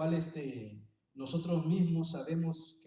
cual nosotros mismos sabemos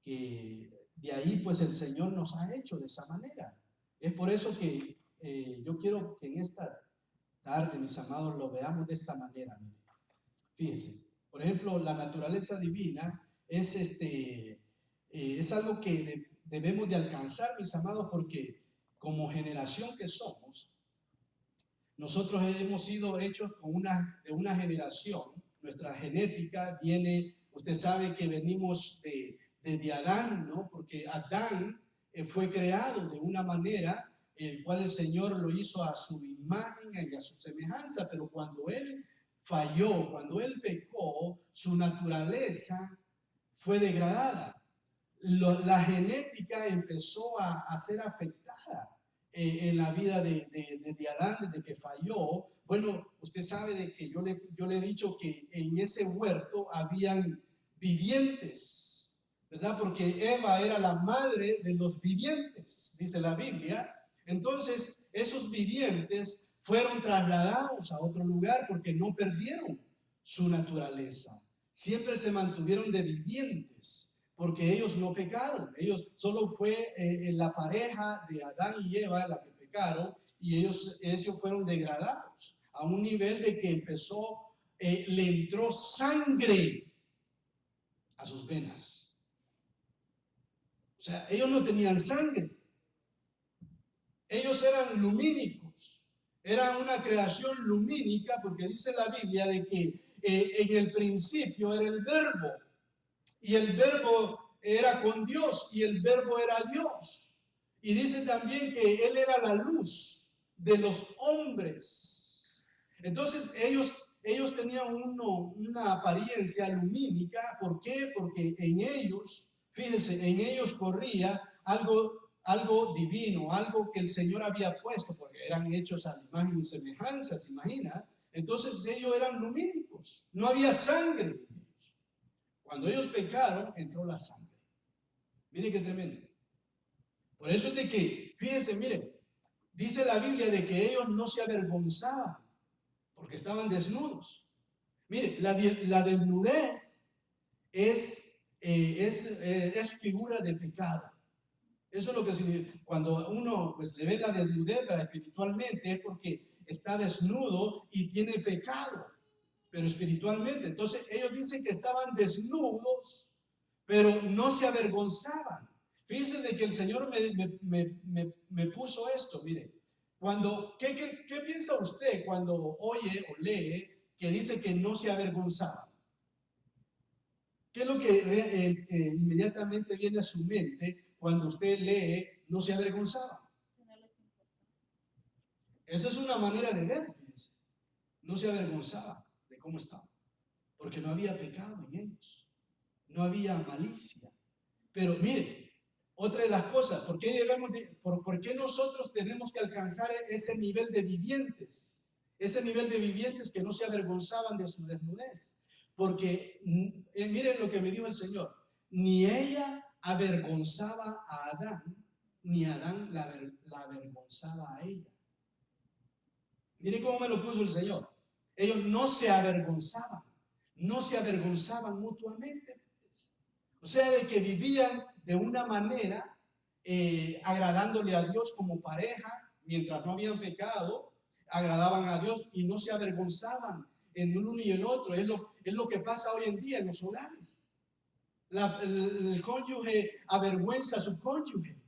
que de ahí pues el Señor nos ha hecho de esa manera. Es por eso que yo quiero que en esta tarde, mis amados, lo veamos de esta manera. Mire. Fíjense, por ejemplo, la naturaleza divina es algo que debemos de alcanzar, mis amados, porque como generación que somos, nosotros hemos sido hechos de una generación. Nuestra genética viene, usted sabe que venimos de Adán, ¿no? Porque Adán fue creado de una manera, el cual el Señor lo hizo a su imagen y a su semejanza, pero cuando él falló, cuando él pecó, su naturaleza fue degradada. La genética empezó a ser afectada en la vida de Adán desde que falló. Bueno, usted sabe de que yo le he dicho que en ese huerto habían vivientes, ¿verdad? Porque Eva era la madre de los vivientes, dice la Biblia. Entonces, esos vivientes fueron trasladados a otro lugar porque no perdieron su naturaleza. Siempre se mantuvieron de vivientes porque ellos no pecaron. Ellos solo fue la pareja de Adán y Eva la que pecaron y ellos fueron degradados a un nivel de que le entró sangre a sus venas. O sea, ellos no tenían sangre. Ellos eran lumínicos. Era una creación lumínica porque dice la Biblia de que en el principio era el verbo. Y el verbo era con Dios y el verbo era Dios. Y dice también que Él era la luz de los hombres. Entonces ellos tenían una apariencia lumínica. ¿Por qué? Porque en ellos, fíjense, en ellos corría algo divino, algo que el Señor había puesto, porque eran hechos a imagen y semejanza, ¿se imagina? Entonces ellos eran lumínicos, no había sangre. Cuando ellos pecaron, entró la sangre. Mire qué tremendo. Por eso es de que, fíjense, miren, dice la Biblia de que ellos no se avergonzaban porque estaban desnudos. Mire, la desnudez es figura de pecado. Eso es lo que significa. Cuando uno pues, le ve la desnudez, pero espiritualmente es porque está desnudo y tiene pecado. Pero espiritualmente. Entonces ellos dicen que estaban desnudos, pero no se avergonzaban. Fíjense de que el Señor me puso esto, mire. ¿Qué piensa usted cuando oye o lee que dice que no se avergonzaban? ¿Qué es lo que inmediatamente viene a su mente cuando usted lee no se avergonzaban? Esa es una manera de ver, fíjense. No se avergonzaban de cómo estaban, porque no había pecado en ellos, no había malicia. Pero mire, otra de las cosas, ¿por qué nosotros tenemos que alcanzar ese nivel de vivientes? Ese nivel de vivientes que no se avergonzaban de su desnudez. Porque, miren lo que me dijo el Señor, ni ella avergonzaba a Adán, ni Adán la avergonzaba a ella. Miren cómo me lo puso el Señor. Ellos no se avergonzaban mutuamente. O sea, de que vivían de una manera agradándole a Dios como pareja, mientras no habían pecado, agradaban a Dios y no se avergonzaban en uno y el otro. Es lo que pasa hoy en día en los hogares. El cónyuge avergüenza a su cónyuge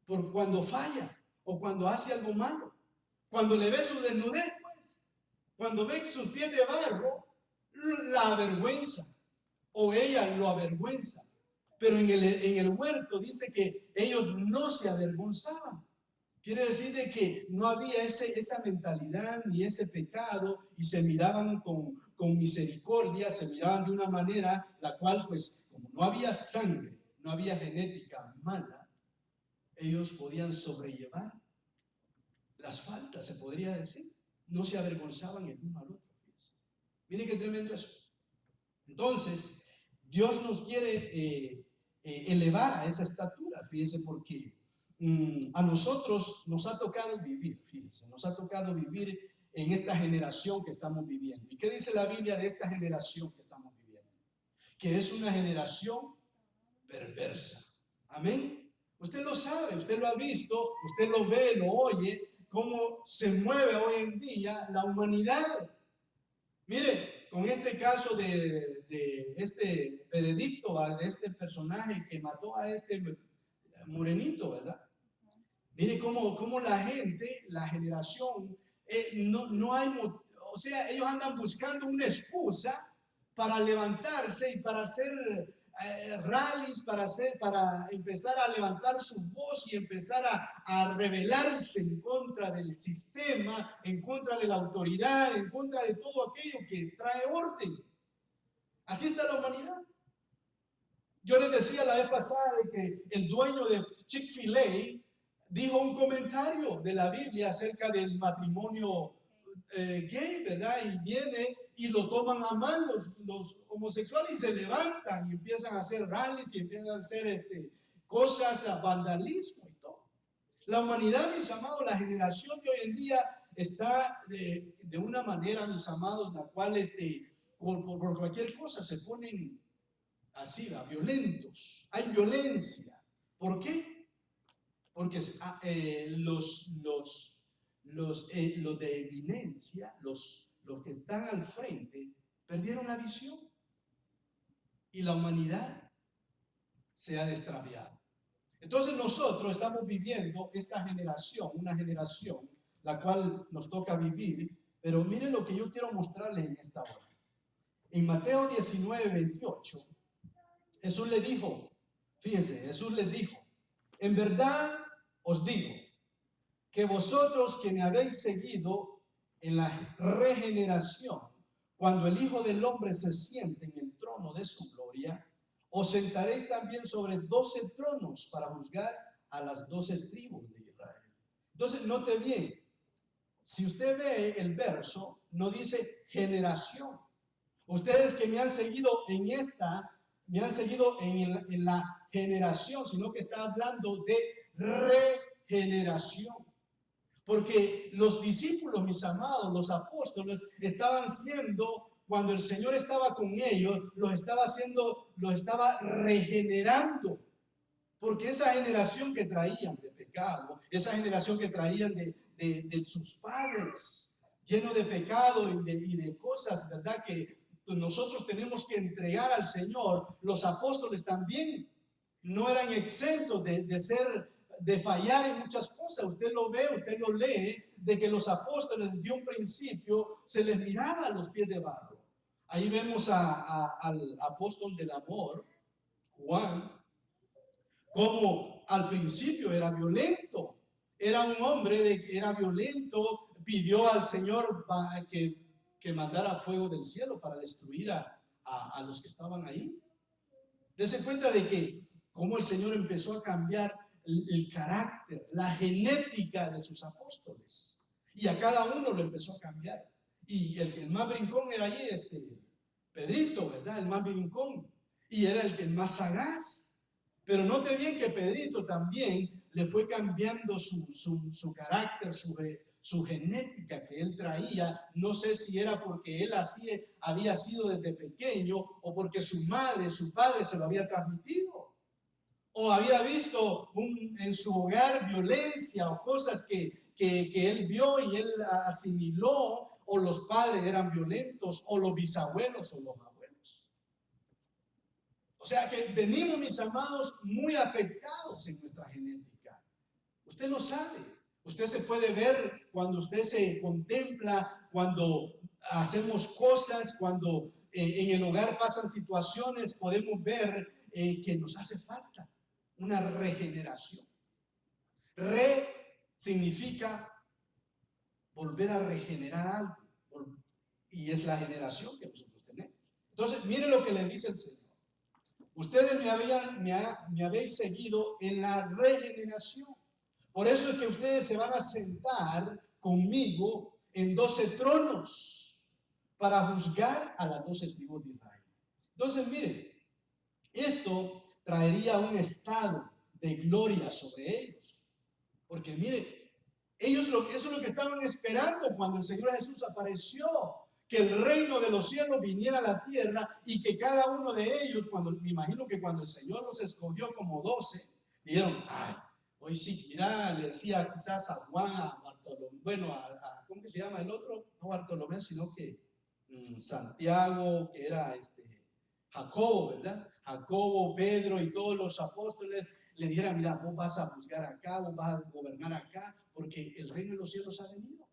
por cuando falla o cuando hace algo malo. Cuando le ve su desnudez, pues, cuando ve sus pies de barro, la avergüenza o ella lo avergüenza. Pero en el huerto dice que ellos no se avergonzaban. Quiere decir de que no había esa mentalidad ni ese pecado y se miraban con misericordia, se miraban de una manera la cual, pues, como no había sangre, no había genética mala, ellos podían sobrellevar las faltas, se podría decir. No se avergonzaban el uno al otro. Miren qué tremendo eso. Entonces, Dios nos quiere elevar a esa estatura, fíjense, porque a nosotros nos ha tocado vivir, fíjense, nos ha tocado vivir en esta generación que estamos viviendo. ¿Y qué dice la Biblia de esta generación que estamos viviendo? que es una generación perversa. Amén. Usted lo sabe, usted lo ha visto, usted lo ve, lo oye, cómo se mueve hoy en día la humanidad. Mire, con este caso de este veredicto, de este personaje que mató a este morenito, ¿verdad? Mire cómo la gente, la generación, no hay, o sea, ellos andan buscando una excusa para levantarse y para hacer rallies, para empezar a levantar su voz y empezar a rebelarse en contra del sistema, en contra de la autoridad, en contra de todo aquello que trae orden. Así está la humanidad. Yo les decía la vez pasada que el dueño de Chick-fil-A dijo un comentario de la Biblia acerca del matrimonio gay, ¿verdad? Y viene y lo toman a mal los homosexuales y se levantan y empiezan a hacer rallies y empiezan a hacer cosas, vandalismo y todo. La humanidad, mis amados, la generación de hoy en día está de una manera, mis amados, la cual por cualquier cosa se ponen así, violentos. Hay violencia. ¿Por qué? Porque los de eminencia, los que están al frente, perdieron la visión y la humanidad se ha extraviado. Entonces nosotros estamos viviendo esta generación, una generación la cual nos toca vivir, pero miren lo que yo quiero mostrarles en esta hora. En Mateo 19:28, Jesús le dijo, fíjense, Jesús les dijo, en verdad os digo que vosotros que me habéis seguido en la regeneración, cuando el Hijo del Hombre se siente en el trono de su gloria, os sentaréis también sobre 12 tronos para juzgar a las 12 tribus de Israel. Entonces, note bien, si usted ve el verso, no dice generación. Ustedes que me han seguido en esta, me han seguido en la generación, sino que está hablando de regeneración. Porque los discípulos, mis amados, los apóstoles, estaban siendo, cuando el Señor estaba con ellos, los estaba regenerando. Porque esa generación que traían de pecado, esa generación que traían de sus padres, lleno de pecado y de cosas, ¿verdad? Que nosotros tenemos que entregar al Señor. Los apóstoles también no eran exentos de fallar en muchas cosas. Usted lo ve, usted lo lee, de que los apóstoles de un principio se les miraba a los pies de barro. Ahí vemos al apóstol del amor, Juan, como al principio era violento. Era un hombre que era violento, pidió al Señor que mandara fuego del cielo para destruir a los que estaban ahí. Dese cuenta de que cómo el Señor empezó a cambiar el carácter, la genética de sus apóstoles. Y a cada uno lo empezó a cambiar. Y el más brincón era allí, Pedrito, ¿verdad? El más brincón. Y era el más sagaz. Pero note bien que Pedrito también le fue cambiando su carácter, su genética que él traía. No sé si era porque él así había sido desde pequeño o porque su madre, su padre se lo había transmitido. O había visto en su hogar violencia o cosas que él vio y él asimiló, o los padres eran violentos, o los bisabuelos o los abuelos. O sea que venimos, mis amados, muy afectados en nuestra genética. Usted lo sabe. Usted se puede ver cuando usted se contempla, cuando hacemos cosas, cuando en el hogar pasan situaciones, podemos ver que nos hace falta una regeneración. Significa volver a regenerar algo, y es la generación que nosotros tenemos. Entonces, miren lo que le dice el Señor. Ustedes me habéis seguido en la regeneración. Por eso es que ustedes se van a sentar conmigo en 12 tronos para juzgar a las 12 tribus de Israel. Entonces, miren, esto traería un estado de gloria sobre ellos. Porque miren, ellos eso es lo que estaban esperando cuando el Señor Jesús apareció. que el reino de los cielos viniera a la tierra y que cada uno de ellos, me imagino que cuando el Señor los escogió como 12, dijeron, ay, hoy sí, mira, le decía quizás a Juan, a Bartolomé, bueno, ¿cómo que se llama el otro? No Bartolomé, sino que Santiago, que era Jacobo, ¿verdad? Jacobo, Pedro y todos los apóstoles le dijeran, mira, vos vas a juzgar acá, vos vas a gobernar acá, porque el reino de los cielos ha venido.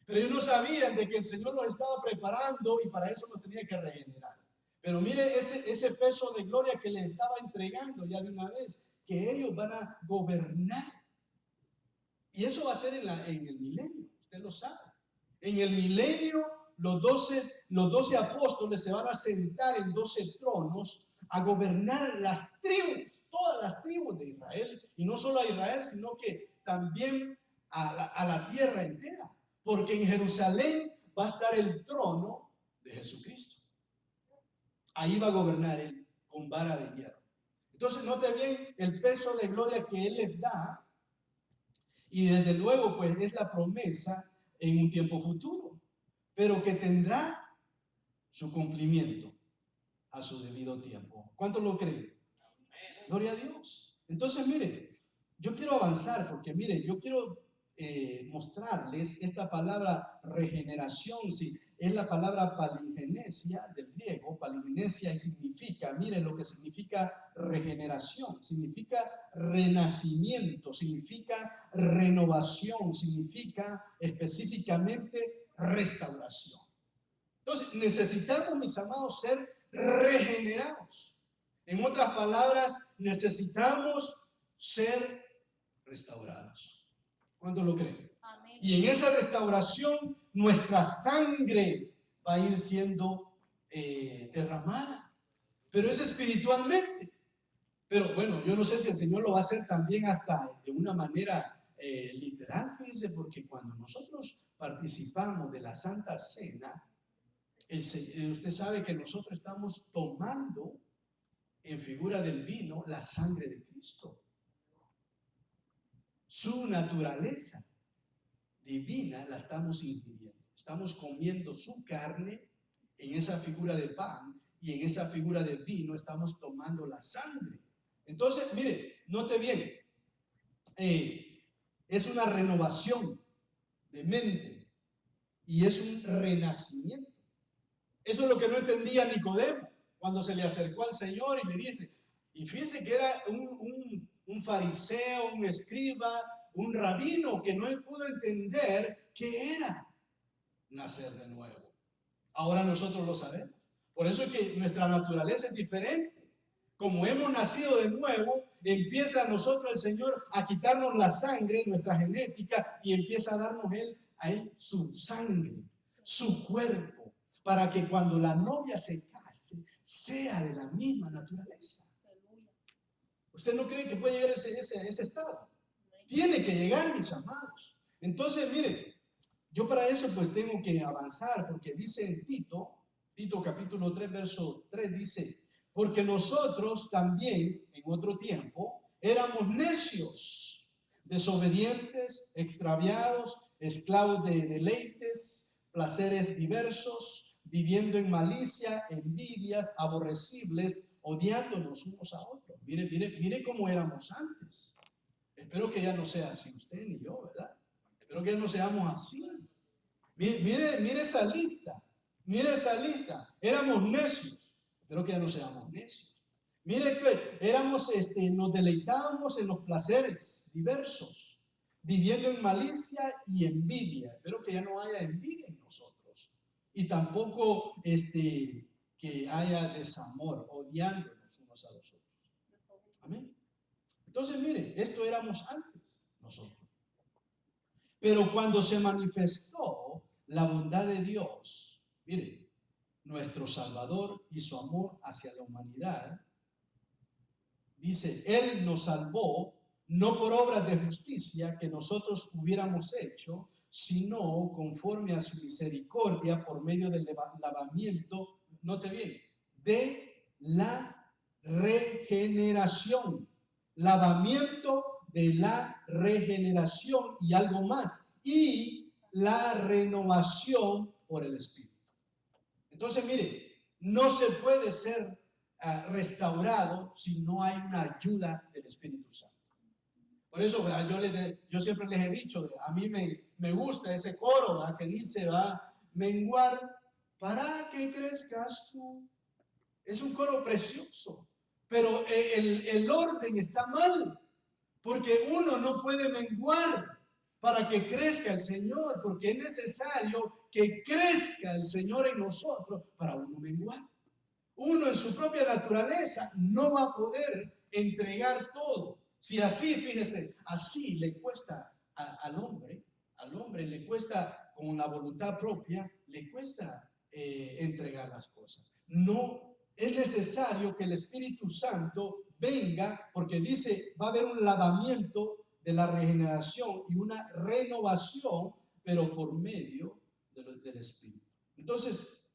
Pero ellos no sabían de que el Señor los estaba preparando y para eso los tenía que regenerar. Pero mire ese peso de gloria que le estaba entregando ya de una vez, que ellos van a gobernar. Y eso va a ser en el milenio, usted lo sabe. En el milenio los 12 apóstoles se van a sentar en 12 tronos a gobernar las tribus, todas las tribus de Israel. Y no solo a Israel, sino que también a la tierra entera. Porque en Jerusalén va a estar el trono de Jesucristo. Ahí va a gobernar él con vara de hierro. Entonces, note bien el peso de gloria que él les da. Y desde luego, pues es la promesa en un tiempo futuro, pero que tendrá su cumplimiento a su debido tiempo. ¿Cuántos lo creen? Gloria a Dios. Entonces, mire, yo quiero avanzar porque, mire, yo quiero mostrarles esta palabra regeneración. Sí, es la palabra palingenesia del griego, palingenesia, y significa, miren lo que significa regeneración, significa renacimiento, significa renovación, significa específicamente restauración. Entonces, necesitamos, mis amados, ser regenerados. En otras palabras, necesitamos ser restaurados. ¿Cuántos lo creen? Amén. Y en esa restauración, nuestra sangre va a ir siendo derramada. Pero es espiritualmente. Pero bueno, yo no sé si el Señor lo va a hacer también hasta de una manera literal, fíjense, porque cuando nosotros participamos de la Santa Cena, usted sabe que nosotros estamos tomando en figura del vino la sangre de Cristo. Su naturaleza divina la estamos ingiriendo. Estamos comiendo su carne en esa figura de pan y en esa figura de vino estamos tomando la sangre. Entonces, mire, note bien, es una renovación de mente y es un renacimiento. Eso es lo que no entendía Nicodemo cuando se le acercó al Señor y le dice, y fíjense que era un fariseo, un escriba, un rabino que no pudo entender qué era nacer de nuevo. Ahora nosotros lo sabemos. Por eso es que nuestra naturaleza es diferente. Como hemos nacido de nuevo, empieza a nosotros el Señor a quitarnos la sangre, nuestra genética, y empieza a darnos a él su sangre, su cuerpo, para que cuando la novia se case, sea de la misma naturaleza. ¿Usted no cree que puede llegar a ese estado? Tiene que llegar, mis amados. Entonces, mire, yo para eso pues tengo que avanzar, porque dice en Tito capítulo 3, verso 3, dice, porque nosotros también en otro tiempo éramos necios, desobedientes, extraviados, esclavos de deleites, placeres diversos, viviendo en malicia, envidias, aborrecibles, odiándonos unos a otros. Mire cómo éramos antes. Espero que ya no sea así usted ni yo, ¿verdad? Espero que ya no seamos así. Mire esa lista. Mire esa lista. Éramos necios. Espero que ya no seamos necios. Mire que nos deleitábamos en los placeres diversos, viviendo en malicia y envidia. Espero que ya no haya envidia en nosotros. Y tampoco que haya desamor, odiándonos unos a los otros. Amén. Entonces, mire, esto éramos antes nosotros. Pero cuando se manifestó la bondad de Dios, mire, nuestro Salvador y su amor hacia la humanidad, dice, Él nos salvó no por obras de justicia que nosotros hubiéramos hecho, sino conforme a su misericordia por medio del lavamiento, note bien, de la regeneración. Lavamiento de la regeneración y algo más. Y la renovación por el Espíritu. Entonces, mire, no se puede ser restaurado si no hay una ayuda del Espíritu Santo. Por eso yo siempre les he dicho, a mí me gusta ese coro que dice, menguar para que crezcas tú. Es un coro precioso, pero el orden está mal, porque uno no puede menguar para que crezca el Señor, porque es necesario que crezca el Señor en nosotros para uno menguar. Uno en su propia naturaleza no va a poder entregar todo. Si así, fíjese, así le cuesta al hombre le cuesta con la voluntad propia, le cuesta entregar las cosas. No, es necesario que el Espíritu Santo venga, porque dice, va a haber un lavamiento de la regeneración y una renovación, pero por medio del Espíritu. Entonces,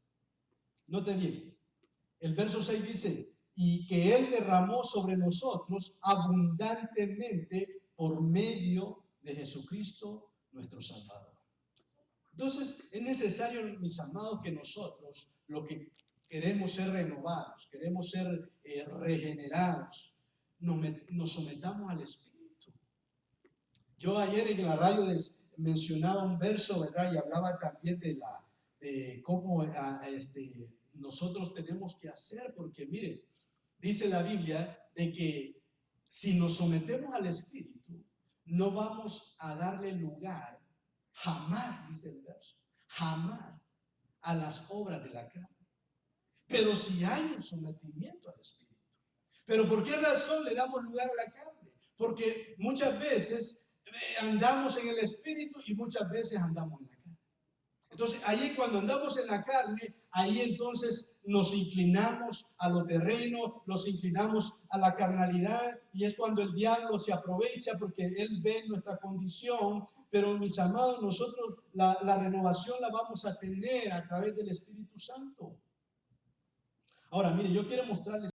note bien. El verso 6 dice, y que Él derramó sobre nosotros abundantemente por medio de Jesucristo, nuestro Salvador. Entonces, es necesario, mis amados, que nosotros, lo que queremos ser renovados, queremos ser regenerados, nos sometamos al Espíritu. Yo ayer en la radio mencionaba un verso, ¿verdad? Y hablaba también de cómo nosotros tenemos que hacer, porque mire, dice la Biblia de que si nos sometemos al Espíritu, no vamos a darle lugar, jamás, dice el verso, jamás a las obras de la carne. Pero si hay un sometimiento al Espíritu. ¿Pero por qué razón le damos lugar a la carne? Porque muchas veces andamos en el Espíritu y muchas veces andamos en la carne. Entonces, ahí cuando andamos en la carne, ahí entonces nos inclinamos a lo terreno, nos inclinamos a la carnalidad, y es cuando el diablo se aprovecha porque él ve nuestra condición. Pero mis amados, nosotros la renovación la vamos a tener a través del Espíritu Santo. Ahora, mire, yo quiero mostrarles